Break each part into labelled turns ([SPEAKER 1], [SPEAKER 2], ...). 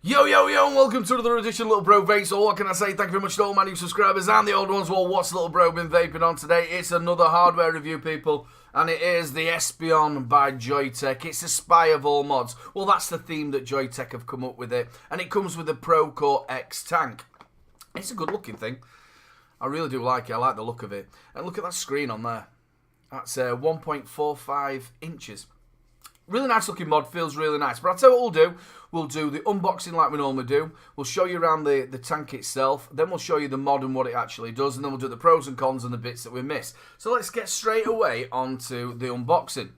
[SPEAKER 1] Yo, yo, yo, and welcome to another edition of Little Bro Vapes. So what can I say? Thank you very much to all my new subscribers and the old ones. Well, what's Little Bro been vaping on today? It's another hardware review, people, and it is the Espion by Joyetech. It's the spy of all mods. Well, that's the theme that Joyetech have come up with it, and it comes with the procore X tank. It's a good looking thing. I really do like it. I like the look of it. And look at that screen on there. That's 1.45 inches. Really nice looking mod, feels really nice. But I'll tell you what we'll do. We'll do the unboxing like we normally do. We'll show you around the tank itself. Then we'll show you the mod and what it actually does. And then we'll do the pros and cons and the bits that we missed. So let's get straight away onto the unboxing.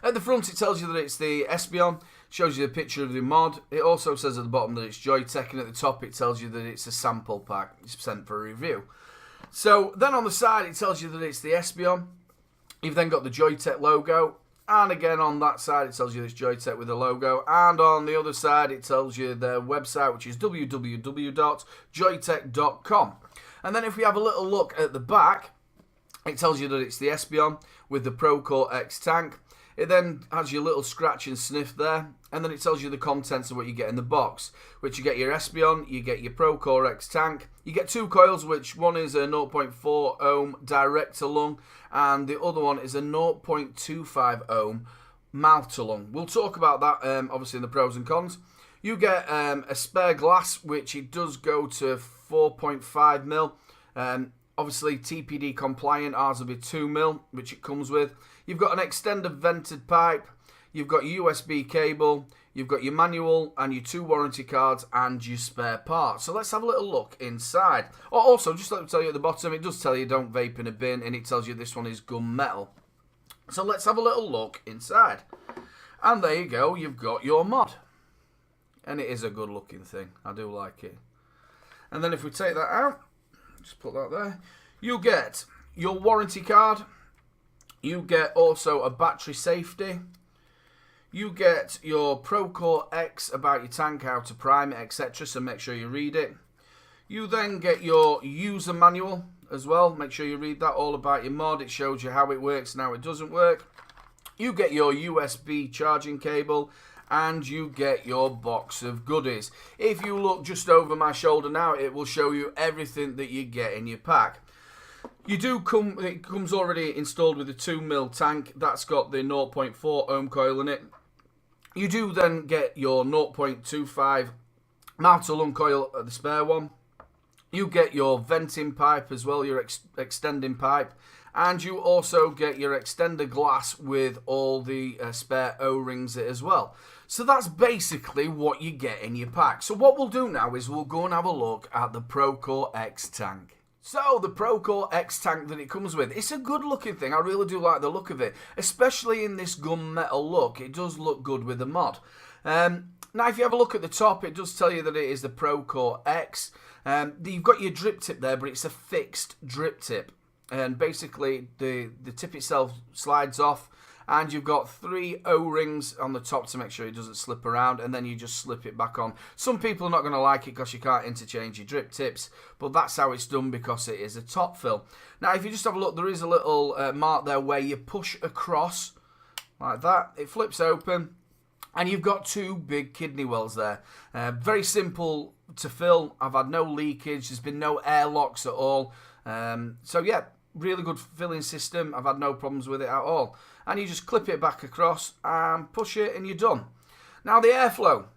[SPEAKER 1] At the front it tells you that it's the Espion. Shows you the picture of the mod. It also says at the bottom that it's Joyetech. And at the top it tells you that it's a sample pack. It's sent for a review. So then on the side it tells you that it's the Espion. You've then got the Joyetech logo. And again, on that side, it tells you it's Joyetech with a logo. And on the other side, it tells you their website, which is www.joyetech.com. And then if we have a little look at the back, it tells you that it's the Espion with the procore X tank. It then has your little scratch and sniff there. And then it tells you the contents of what you get in the box, which you get your Espion, you get your procore X tank. You get two coils, which one is a 0.4 ohm direct to lung, and the other one is a 0.25 ohm mouth to lung. We'll talk about that, obviously, in the pros and cons. You get a spare glass, which it does go to 4.5 mil. Obviously, TPD compliant, ours will be 2 mil, which it comes with. You've got an extender vented pipe. You've got your USB cable, you've got your manual and your 2 warranty cards and your spare parts. So let's have a little look inside. Oh, also, just let me tell you at the bottom, it does tell you don't vape in a bin, and it tells you this one is gunmetal. So let's have a little look inside. And there you go, you've got your mod. And it is a good looking thing, I do like it. And then if we take that out, just put that there, you get your warranty card. You get also a battery safety. You get your procore X about your tank, how to prime it, etc. So make sure you read it. You then get your user manual as well. Make sure you read that, all about your mod. It shows you how it works and how it doesn't work. You get your USB charging cable. And you get your box of goodies. If you look just over my shoulder now, it will show you everything that you get in your pack. It comes already installed with a 2 mil tank. That's got the 0.4 ohm coil in it. You do then get your 0.25 mouth to lung coil, the spare one. You get your venting pipe as well, your extending pipe. And you also get your extender glass with all the spare O-rings as well. So that's basically what you get in your pack. So what we'll do now is we'll go and have a look at the procore X tank. So, the procore X tank that it comes with, it's a good looking thing. I really do like the look of it. Especially in this gunmetal look. It does look good with the mod. Now, if you have a look at the top, it does tell you that it is the procore X. You've got your drip tip there, but it's a fixed drip tip. And basically, the tip itself slides off. And you've got 3 O-rings on the top to make sure it doesn't slip around. And then you just slip it back on. Some people are not going to like it because you can't interchange your drip tips. But that's how it's done because it is a top fill. Now, if you just have a look, there is a little mark there where you push across like that. It flips open. And you've got 2 big kidney wells there. Very simple to fill. I've had no leakage. There's been no airlocks at all. So, yeah. Really good filling system. I've had no problems with it at all. And you just clip it back across and push it and you're done. Now the airflow.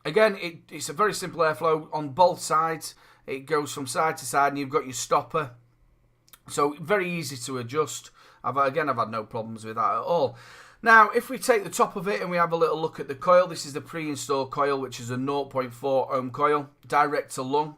[SPEAKER 1] Again, it's a very simple airflow on both sides. It goes from side to side and you've got your stopper. So very easy to adjust. I've had no problems with that at all. Now, if we take the top of it and we have a little look at the coil. This is the pre-installed coil, which is a 0.4 ohm coil. Direct to lung.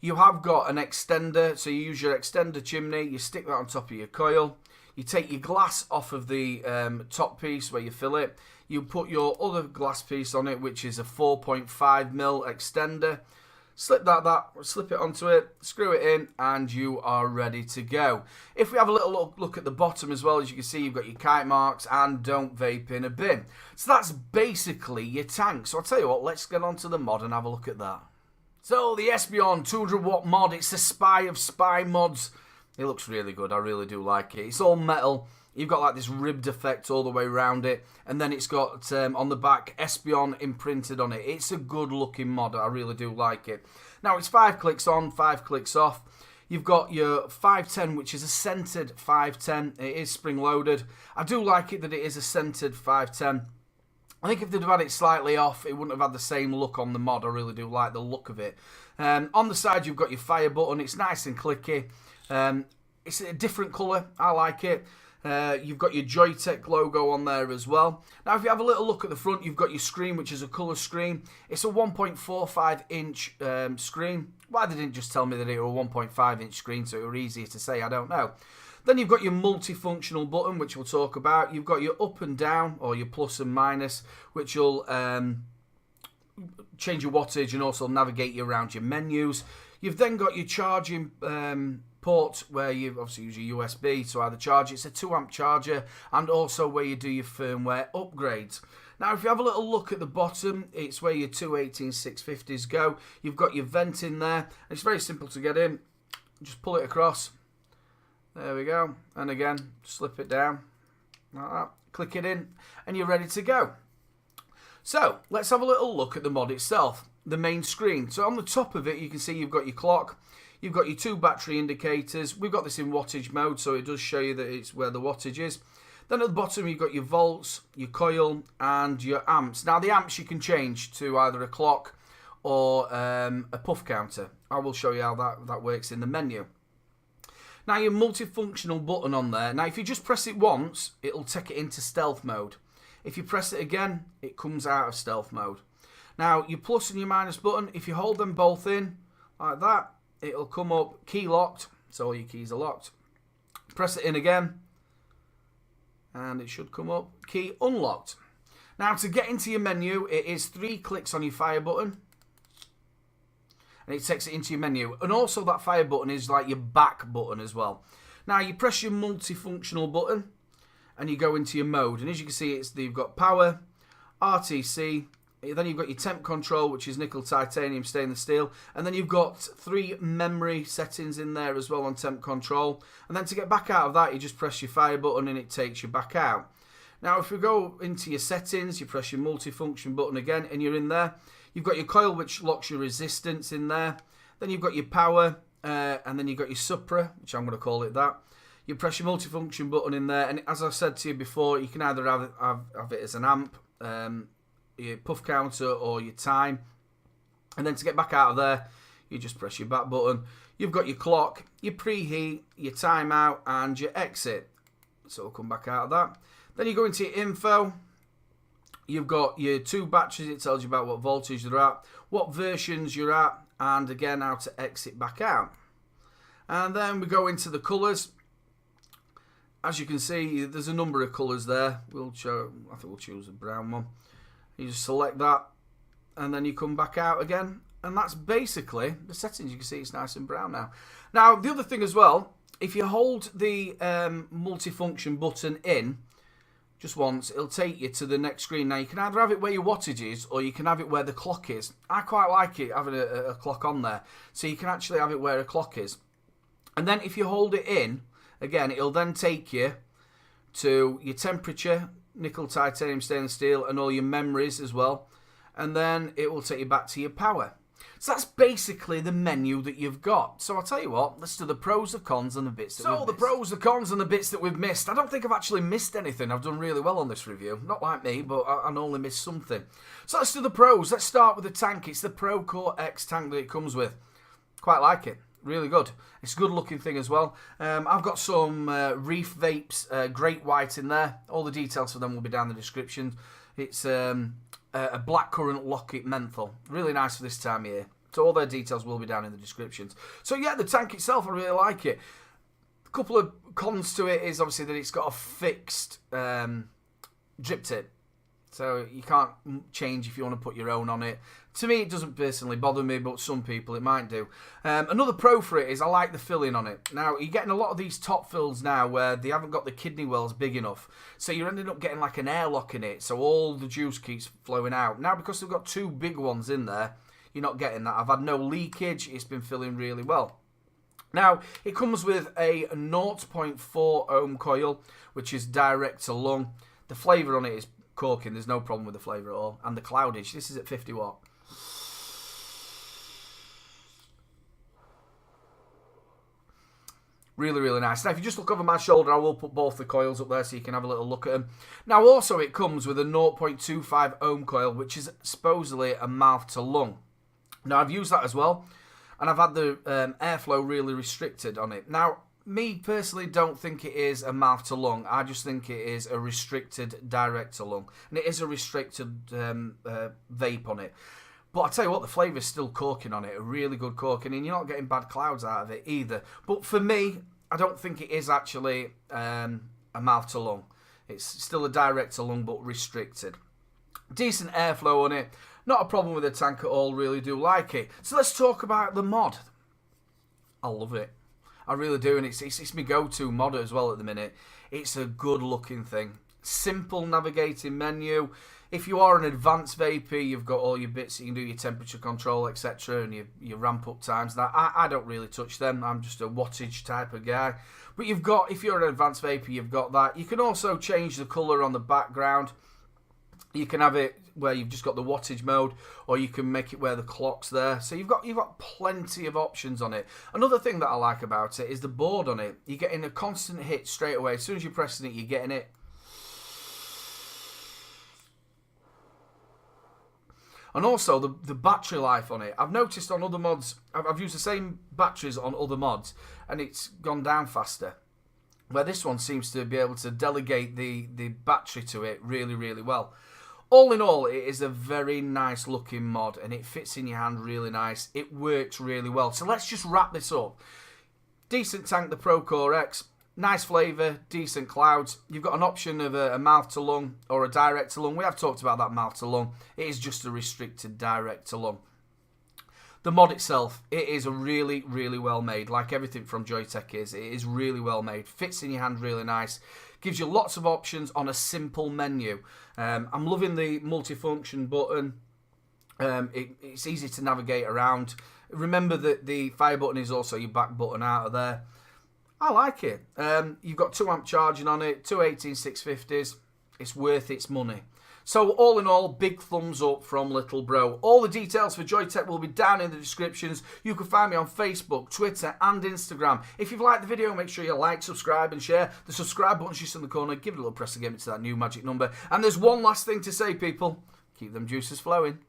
[SPEAKER 1] You have got an extender, so you use your extender chimney, you stick that on top of your coil, you take your glass off of the top piece where you fill it, you put your other glass piece on it, which is a 4.5 mil extender, slip it onto it, screw it in, and you are ready to go. If we have a little look at the bottom as well, as you can see, you've got your kite marks and don't vape in a bin. So that's basically your tank. So I'll tell you what, let's get onto the mod and have a look at that. So, the Espion 200 watt mod, it's the spy of spy mods. It looks really good, I really do like it. It's all metal. You've got like this ribbed effect all the way around it, and then it's got on the back espion imprinted on it. It's a good looking mod. I really do like it. Now it's 5 clicks on, 5 clicks off. You've got your 510, which is a centered 510. It is spring loaded. I do like it that it is a centered 510. I think if they'd have had it slightly off, it wouldn't have had the same look on the mod. I really do like the look of it. On the side, you've got your fire button. It's nice and clicky. It's a different colour. I like it. You've got your joyetech logo on there as well. Now, if you have a little look at the front, you've got your screen, which is a colour screen. It's a 1.45 inch screen. Why they didn't just tell me that it was a 1.5 inch screen so it were easier to say, I don't know. Then you've got your multifunctional button, which we'll talk about. You've got your up and down, or your plus and minus, which will change your wattage and also navigate you around your menus. You've then got your charging port where you obviously use your USB to either charge. It's a 2 amp charger, and also where you do your firmware upgrades. Now, if you have a little look at the bottom, it's where your 218-650s go. You've got your vent in there. It's very simple to get in. Just pull it across. There we go. And again, slip it down. Like that. Click it in, and you're ready to go. So, let's have a little look at the mod itself. The main screen. So, on the top of it, you can see you've got your clock. You've got your 2 battery indicators. We've got this in wattage mode, so it does show you that it's where the wattage is. Then at the bottom, you've got your volts, your coil, and your amps. Now, the amps you can change to either a clock or a puff counter. I will show you how that works in the menu. Now, your multifunctional button on there. Now, if you just press it once, it'll take it into stealth mode. If you press it again, it comes out of stealth mode. Now, your plus and your minus button, if you hold them both in, like that, it'll come up key locked, so all your keys are locked. Press it in again, and it should come up key unlocked. Now, to get into your menu, it is 3 clicks on your fire button, and it takes it into your menu. And also that fire button is like your back button as well. Now, you press your multifunctional button, and you go into your mode. And as you can see, you've got power, RTC, then you've got your temp control, which is nickel, titanium, stainless steel. And then you've got 3 memory settings in there as well on temp control. And then to get back out of that, you just press your fire button and it takes you back out. Now, if we go into your settings, you press your multifunction button again and you're in there. You've got your coil, which locks your resistance in there. Then you've got your power, and then you've got your supra, which I'm going to call it that. You press your multifunction button in there. And as I said to you before, you can either have it as an amp, your puff counter, or your time. And then to get back out of there, you just press your back button. You've got your clock, your preheat, your timeout, and your exit. So we'll come back out of that. Then you go into your info. You've got your 2 batteries. It tells you about what voltage they're at, what versions you're at, and again how to exit back out. And then we go into the colours. As you can see, there's a number of colours there. I think we'll choose a brown one. You just select that, and then you come back out again, and that's basically the settings. You can see it's nice and brown now. Now, the other thing as well, if you hold the multifunction button in just once, it'll take you to the next screen. Now, you can either have it where your wattage is, or you can have it where the clock is. I quite like it, having a clock on there. So you can actually have it where a clock is. And then if you hold it in, again, it'll then take you to your temperature, nickel, titanium, stainless steel, and all your memories as well. And then it will take you back to your power. So that's basically the menu that you've got. So I'll tell you what, let's do the pros, the cons, and the bits that we've missed. So the pros, the cons, and the bits that we've missed. I don't think I've actually missed anything. I've done really well on this review. Not like me, but I only missed something. So let's do the pros. Let's start with the tank. It's the Procore X tank that it comes with. Quite like it. Really good. It's a good looking thing as well. I've got some Reef Vapes, Great White in there. All the details for them will be down in the description. It's a blackcurrant locket menthol. Really nice for this time of year. So all their details will be down in the descriptions. So yeah, the tank itself, I really like it. A couple of cons to it is obviously that it's got a fixed drip tip. So you can't change if you want to put your own on it. To me, it doesn't personally bother me, but some people it might do. Another pro for it is I like the filling on it. Now, you're getting a lot of these top fills now where they haven't got the kidney wells big enough. So you're ending up getting like an airlock in it, so all the juice keeps flowing out. Now, because they've got 2 big ones in there, you're not getting that. I've had no leakage. It's been filling really well. Now, it comes with a 0.4 ohm coil, which is direct to lung. The flavour on it is corking. There's no problem with the flavour at all. And the cloudage, this is at 50 watt. Really, really nice. Now, if you just look over my shoulder, I will put both the coils up there so you can have a little look at them. Now, also, it comes with a 0.25 ohm coil, which is supposedly a mouth to lung. Now, I've used that as well, and I've had the airflow really restricted on it. Now, me personally don't think it is a mouth to lung. I just think it is a restricted direct to lung, and it is a restricted vape on it. But I tell you what, the flavour's still corking on it, a really good corking, and you're not getting bad clouds out of it either. But for me, I don't think it is actually a mouth to lung. It's still a direct to lung, but restricted. Decent airflow on it. Not a problem with the tank at all, really do like it. So let's talk about the mod. I love it. I really do, and it's my go-to mod as well at the minute. It's a good looking thing. Simple navigating menu. If you are an advanced vapor, you've got all your bits, you can do your temperature control, etc., and your ramp up times. That I don't really touch them. I'm just a wattage type of guy. But you've got, if you're an advanced vapor, you've got that. You can also change the colour on the background. You can have it where you've just got the wattage mode, or you can make it where the clock's there. So you've got plenty of options on it. Another thing that I like about it is the board on it. You're getting a constant hit straight away. As soon as you're pressing it, you're getting it. And also the battery life on it. I've noticed on other mods, I've used the same batteries on other mods, and it's gone down faster. Where this one seems to be able to delegate the battery to it really, really well. All in all, it is a very nice looking mod, and it fits in your hand really nice. It works really well. So let's just wrap this up. Decent tank, the Procore X. Nice flavour, decent clouds. You've got an option of a mouth to lung or a direct to lung. We have talked about that mouth to lung. It is just a restricted direct to lung. The mod itself, it is a really, really well made. Like everything from Joyetech is. It is really well made. Fits in your hand really nice. Gives you lots of options on a simple menu. I'm loving the multifunction button. It's easy to navigate around. Remember that the fire button is also your back button out of there. I like it. You've got 2 amp charging on it, 2 18650s. It's worth its money. So all in all, big thumbs up from Little Bro. All the details for Joyetech will be down in the descriptions. You can find me on Facebook, Twitter and Instagram. If you've liked the video, make sure you like, subscribe and share. The subscribe button's just in the corner. Give it a little press to get me to that new magic number. And there's one last thing to say, people. Keep them juices flowing.